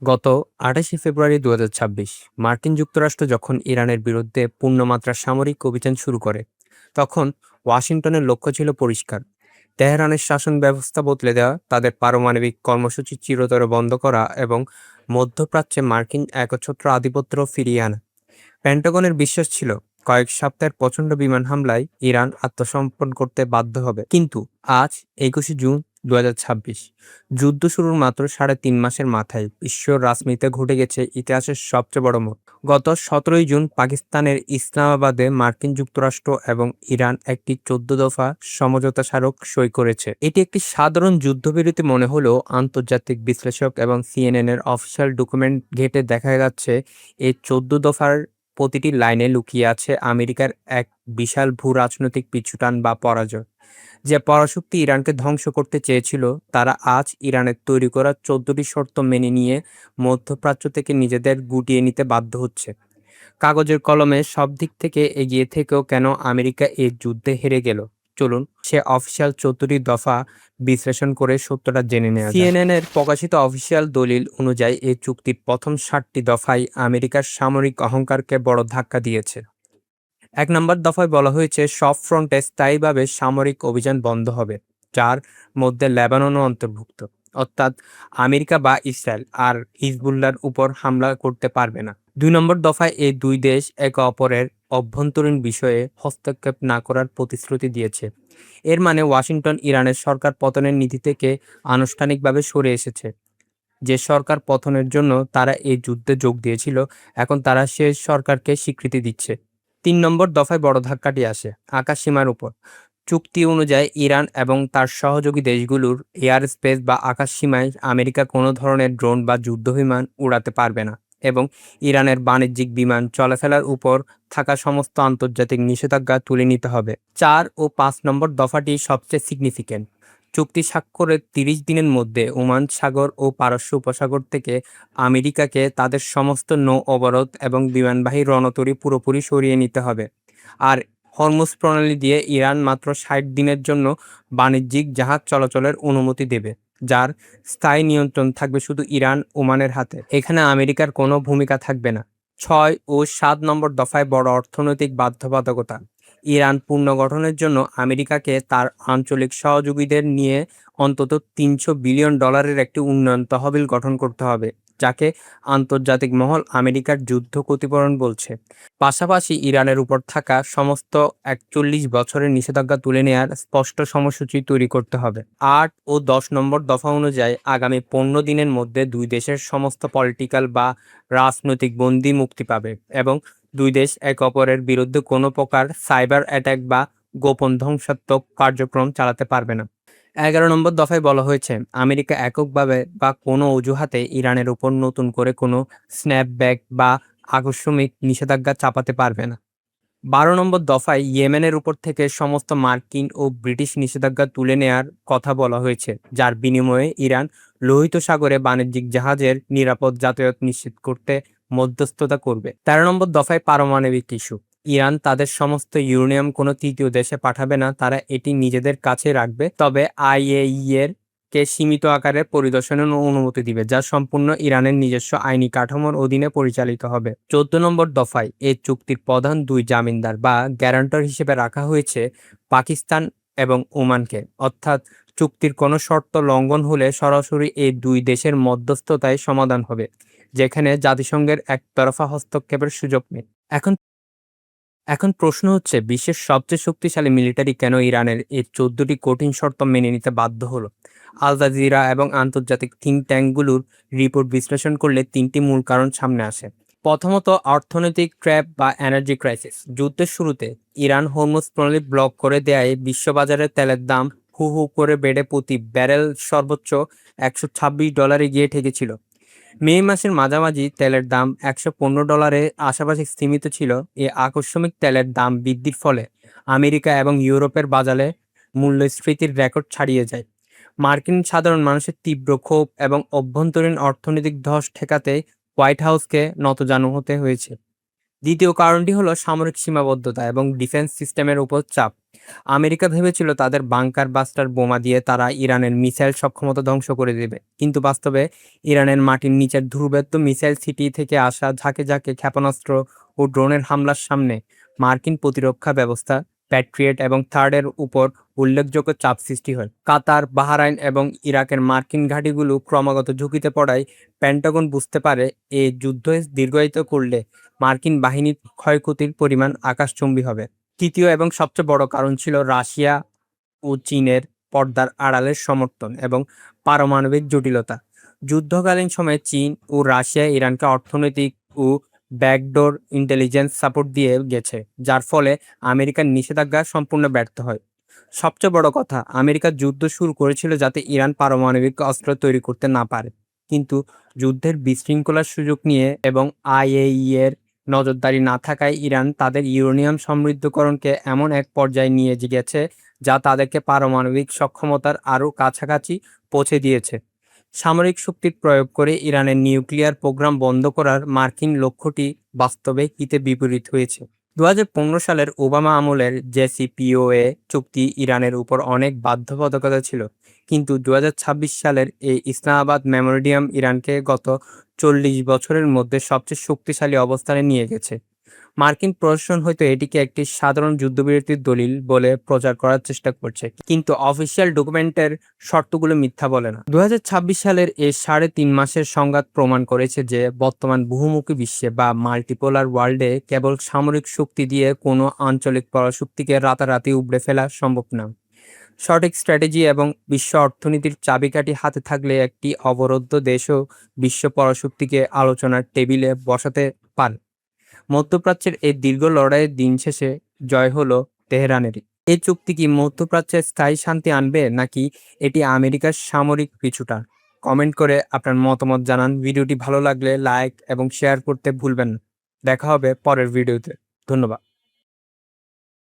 গত ২৮শে ফেব্রুয়ারি ২০২৬ মার্কিন যুক্তরাষ্ট্র যখন ইরানের বিরুদ্ধে পূর্ণমাত্রার সামরিক অভিযান শুরু করে, তখন ওয়াশিংটনের লক্ষ্য ছিল পরিষ্কার: তেহরানের শাসন ব্যবস্থা বদলে দেওয়া, তাদের পারমাণবিক কর্মসূচি চিরতরে বন্ধ করা এবং মধ্যপ্রাচ্যে মার্কিন একচ্ছত্র আধিপত্য ফিরিয়ে আনা। পেন্টাগনের বিশ্বাস ছিল কয়েক সপ্তাহের প্রচণ্ড বিমান হামলায় ইরান আত্মসমর্পণ করতে বাধ্য হবে। কিন্তু আজ ২১শে জুন ২০২৬, যুদ্ধ শুরুর মাত্র ৩.৫ মাসের মাথায় বিশ্ব রাজনীতিতে ঘটে গেছে ইতিহাসের সবচেয়ে বড় মোড়। গত ১৭ই জুন পাকিস্তানের ইসলামাবাদে মার্কিন যুক্তরাষ্ট্র এবং ইরান একটি ১৪ দফা সমঝোতা স্মারক সই করেছে। এটি একটি সাধারণ যুদ্ধবিরতি মনে হলেও আন্তর্জাতিক বিশ্লেষক এবং CNN এর অফিসিয়াল ডকুমেন্ট ঘেঁটে দেখা যাচ্ছে এই ১৪ দফার প্রতিটি লাইনে লুকিয়ে আছে আমেরিকার এক বিশাল ভূ-রাজনৈতিক পিছুটান বা পরাজয়। যে পরাশক্তি ইরানকে ধ্বংস করতে চেয়েছিল, তারা আজ ইরানের তৈরি করা ১৪টি শর্ত মেনে নিয়ে মধ্যপ্রাচ্য থেকে নিজেদের গুটিয়ে নিতে বাধ্য হচ্ছে। কাগজের কলমে সব দিক থেকে এগিয়ে থেকেও কেন আমেরিকা এই যুদ্ধে হেরে গেল? চলুন সে অফিসিয়াল ১৪টি দফা বিশ্লেষণ করে সত্যটা জেনে নেওয়া যাক। CNN এর প্রকাশিত অফিসিয়াল দলিল অনুযায়ী এই চুক্তির প্রথম ৭টি দফায় আমেরিকার সামরিক অহংকারকে বড় ধাক্কা দিয়েছে। ১ নম্বর দফায় বলা হয়েছে সব ফ্রন্টে স্থায়ীভাবে সামরিক অভিযান বন্ধ হবে, যার মধ্যে লেবাননও অন্তর্ভুক্ত। অর্থাৎ আমেরিকা বা ইসরায়েল আর হিজবুল্লাহর উপর হামলা করতে পারবে না। ২ নম্বর দফায় এই দুই দেশ একে অপরের অভ্যন্তরীণ বিষয়ে হস্তক্ষেপ না করার প্রতিশ্রুতি দিয়েছে। এর মানে ওয়াশিংটন ইরানের সরকার পতনের নীতি থেকে আনুষ্ঠানিকভাবে সরে এসেছে। যে সরকার পতনের জন্য তারা এই যুদ্ধে যোগ দিয়েছিল, এখন তারা সে সরকারকে স্বীকৃতি দিচ্ছে। ৩ নম্বর দফায় বড় ধাক্কাটি আসে আকাশসীমার উপর। চুক্তি অনুযায়ী ইরান এবং তার সহযোগী দেশগুলোর এয়ার স্পেস বা আকাশসীমায় আমেরিকা কোনো ধরনের ড্রোন বা যুদ্ধবিমান উড়াতে পারবে না, এবং ইরানের বাণিজ্যিক বিমান চলাফেরার উপর থাকা সমস্ত আন্তর্জাতিক নিষেধাজ্ঞা তুলে নিতে হবে। ৪ ও ৫ নম্বর দফাটি সবচেয়ে সিগনিফিক্যান্ট। চুক্তি স্বাক্ষরের ৩০ দিনের মধ্যে ওমান সাগর ও পারস্য উপসাগর থেকে আমেরিকাকে তাদের সমস্ত নৌ অবরোধ এবং বিমানবাহী রণতরী পুরোপুরি সরিয়ে নিতে হবে। আর হরমুজ প্রণালী দিয়ে ইরান মাত্র ৬০ দিনের জন্য বাণিজ্যিক জাহাজ চলাচলের অনুমতি দেবে, যার স্থায়ী নিয়ন্ত্রণ থাকবে শুধু ইরান ওমানের হাতে। এখানে আমেরিকার কোনো ভূমিকা থাকবে না। ৬ ও ৭ নম্বর দফায় বড় অর্থনৈতিক বাধ্যবাধকতা। ইরান পুনর্গঠনের জন্য আমেরিকাকে তার আঞ্চলিক সহযোগীদের নিয়ে অন্তত $৩০০ বিলিয়ন একটি উন্নয়ন তহবিল গঠন করতে হবে, যাকে আন্তর্জাতিক মহল আমেরিকার যুদ্ধ ক্ষতিপূরণ বলছে। পাশাপাশি ইরানের উপর থাকা সমস্ত ৪১ বছরের নিষেধাজ্ঞা তুলে নেয়ার স্পষ্ট সময়সূচি তৈরি করতে হবে। ৮ ও ১০ নম্বর দফা অনুযায়ী আগামী ১৫ দিনের মধ্যে দুই দেশের সমস্ত পলিটিক্যাল বা রাজনৈতিক বন্দী মুক্তি পাবে, এবং দুই দেশ একে অপরের বিরুদ্ধে কোনো প্রকার সাইবার অ্যাটাক বা গোপন ধ্বংসাত্মক কার্যক্রম চালাতে পারবে না। ১১ নম্বর দফায় বলা হয়েছে আমেরিকা এককভাবে বা কোনো অজুহাতে ইরানের উপর নতুন করে কোনো স্ন্যাপব্যাক বা আকস্মিক নিষেধাজ্ঞা চাপাতে পারবে না। ১২ নম্বর দফায় ইয়েমেনের উপর থেকে সমস্ত মার্কিন ও ব্রিটিশ নিষেধাজ্ঞা তুলে নেয়ার কথা বলা হয়েছে, যার বিনিময়ে ইরান লোহিত সাগরে বাণিজ্যিক জাহাজের নিরাপদ যাতায়াত নিশ্চিত করতে মধ্যস্থতা করবে। ১৩ নম্বর দফায় পারমাণবিক ইস্যু। ইরান তাদের সমস্ত ইউরেনিয়াম কোনো তৃতীয় দেশে পাঠাবে না, তারা এটি নিজেদের কাছে রাখবে, তবে IAEA কে সীমিত আকারে পরিদর্শনের অনুমতি দিবে, যা সম্পূর্ণ ইরানের নিজস্ব আইনি কাঠামোর অধীনে পরিচালিত হবে। ১৪ নম্বর দফায় এই চুক্তির প্রধান দুই জামিনদার বা গ্যারান্টর হিসেবে রাখা হয়েছে পাকিস্তান এবং ওমানকে। অর্থাৎ চুক্তির কোনো শর্ত লঙ্ঘন হলে সরাসরি এই দুই দেশের মধ্যস্থতায় সমাধান হবে, যেখানে জাতিসংঘের একতরফা হস্তক্ষেপের সুযোগ নেই। এখন এখন প্রশ্ন হচ্ছে, বিশ্বের সবচেয়ে শক্তিশালী মিলিটারি কেন ইরানের এই ১৪টি কঠিন শর্ত মেনে নিতে বাধ্য হলো? আল জাজিরা এবং আন্তর্জাতিক থিঙ্ক ট্যাঙ্কগুলোর রিপোর্ট বিশ্লেষণ করলে ৩টি মূল কারণ সামনে আসে। প্রথমত, অর্থনৈতিক ট্র্যাপ বা এনার্জি ক্রাইসিস। যুদ্ধের শুরুতে ইরান হরমুজ প্রণালী ব্লক করে দেয়ায় বিশ্ববাজারে তেলের দাম হু হু করে বেড়ে প্রতি ব্যারেল সর্বোচ্চ $১২৬ গিয়ে ঠেকেছিল। মে মাসের মাঝামাঝি তেলের দাম $১১৫ আশাপাশি স্থিমিত ছিল। এই আকস্মিক তেলের দাম বৃদ্ধির ফলে আমেরিকা এবং ইউরোপের বাজারে মূল্যস্ফীতির রেকর্ড ছাড়িয়ে যায়। মার্কিন সাধারণ মানুষের তীব্র ক্ষোভ এবং অভ্যন্তরীণ অর্থনৈতিক ধস ঠেকাতে হোয়াইট হাউসকে নতজানু হতে হয়েছে। দ্বিতীয় কারণটি হলো সামরিক সীমাবদ্ধতা এবং ডিফেন্স সিস্টেমের উপর চাপ। আমেরিকা ভেবেছিল তাদের বাংকার বাস্টার বোমা দিয়ে তারা ইরানের মিসাইল সক্ষমতা ধ্বংস করে দেবে, কিন্তু বাস্তবে ইরানের মাটির নিচের ধূমকেতু মিসাইল সিটি থেকে আসা ঝাঁকে ঝাঁকে ক্ষেপণাস্ত্র ও ড্রোনের হামলার সামনে মার্কিন প্রতিরক্ষা ব্যবস্থা প্যাট্রিয়েট এবং থার্ডের উপর উল্লেখযোগ্য চাপ সৃষ্টি হয়। কাতার, বাহরাইন এবং ইরাকের মার্কিন ঘাঁটিগুলো ক্রমাগত ঝুঁকিতে পড়ায় পেন্টাগন বুঝতে পারে এই যুদ্ধ দীর্ঘায়িত করলে মার্কিন বাহিনীর ক্ষয়ক্ষতির পরিমাণ আকাশচুম্বী হবে। তৃতীয় এবং সবচেয়ে বড় কারণ ছিল রাশিয়া ও চীনের পর্দার আড়ালের সমর্থন এবং পারমাণবিক জটিলতা। যুদ্ধকালীন সময়ে চীন ও রাশিয়া ইরানকে অর্থনৈতিক ও ব্যাকডোর ইন্টেলিজেন্স সাপোর্ট দিয়ে গেছে, যার ফলে আমেরিকার নিষেধাজ্ঞা সম্পূর্ণ ব্যর্থ হয়। সবচেয়ে বড় কথা, আমেরিকা যুদ্ধ শুরু করেছিল যাতে ইরান পারমাণবিক অস্ত্র তৈরি করতে না পারে, কিন্তু যুদ্ধের বিশৃঙ্খলার সুযোগ নিয়ে এবং আইএইই এর নজরদারি না থাকায় ইরান তাদের ইউরেনিয়াম সমৃদ্ধকরণকে এমন এক পর্যায়ে নিয়ে গেছে যা তাদেরকে পারমাণবিক সক্ষমতার আরও কাছাকাছি পৌঁছে দিয়েছে। সামরিক শক্তির প্রয়োগ করে ইরানের নিউক্লিয়ার প্রোগ্রাম বন্ধ করার মার্কিন লক্ষ্যটি বাস্তবে হিতে বিপরীত হয়েছে। 2015 সালের ওবামা আমলের জেসিপিওএ চুক্তি ইরানের উপর অনেক বাধ্যবাধকতা ছিল, কিন্তু 2026 সালের এই ইসলামাবাদ মেমোরেন্ডাম ইরানকে গত 40 বছরের মধ্যে সবচেয়ে শক্তিশালী অবস্থানে নিয়ে গেছে। মার্কিন প্রশাসন হয়তো এটিকে একটি সাধারণ যুদ্ধবিরতির দলিল বলে প্রচার করার চেষ্টা করছে, কিন্তু অফিসিয়াল ডকুমেন্টের শর্তগুলো মিথ্যা বলে না। 2026 সালের এই 3.5 মাসের সংঘাত প্রমাণ করেছে যে বর্তমান বহুমুখী বিশ্বে বা মাল্টিপোলার ওয়ার্ল্ডে কেবল সামরিক শক্তি দিয়ে কোনো আঞ্চলিক পরাশক্তিকে রাতারাতি উপড়ে ফেলা সম্ভব না। সঠিক স্ট্র্যাটেজি এবং বিশ্ব অর্থনীতির চাবিকাঠি হাতে থাকলে একটি অবরুদ্ধ দেশও বিশ্ব পরাশক্তিকে আলোচনার টেবিলে বসাতে পারে। মধ্যপ্রাচ্যের এই দীর্ঘ লড়াইয়ের দিন শেষে জয় হলো তেহরানেরই। এই চুক্তি কি মধ্যপ্রাচ্যে স্থায়ী শান্তি আনবে, নাকি এটি আমেরিকার সামরিক পিছুটা? কমেন্ট করে আপনার মতামত জানান। ভিডিওটি ভালো লাগলে লাইক এবং শেয়ার করতে ভুলবেন না। দেখা হবে পরের ভিডিওতে। ধন্যবাদ।